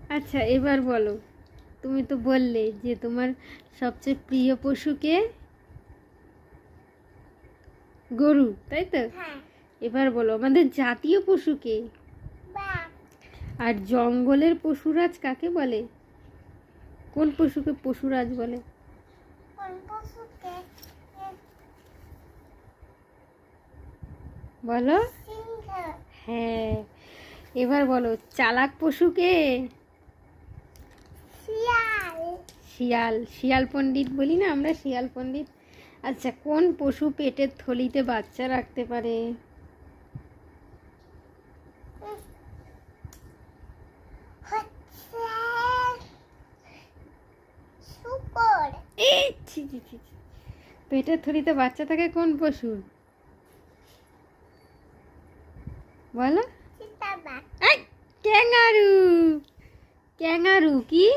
আচ্ছা এবার বলো, তুমি তো বললে যে তোমার সবচেয়ে প্রিয় পশুকে গরু, তাই তো? হ্যাঁ। এবার বলো আমাদের জাতীয় পশুকে। বাঘ। আর জঙ্গলের পশুরাজ কাকে বলে? কোন পশুকে পশুরাজ বলে? কোন পশুকে? বলো। সিংহ। হ্যাঁ। এবার বলো চালাক পশুকে। শিয়াল। শিয়াল। শিয়াল পণ্ডিত বলি না আমরা, শিয়াল পণ্ডিত। আচ্ছা কোন পশু পেটের থলিতে বাচ্চা রাখতে পারে? হচ্ছে শূকর। এই ছি ছি ছি ছি। পেটের থলিতে বাচ্চা থাকে কোন পশু? বলো। চিতাবাঘ। এই, ক্যাঙ্গারু। ক্যাঙ্গারু কি?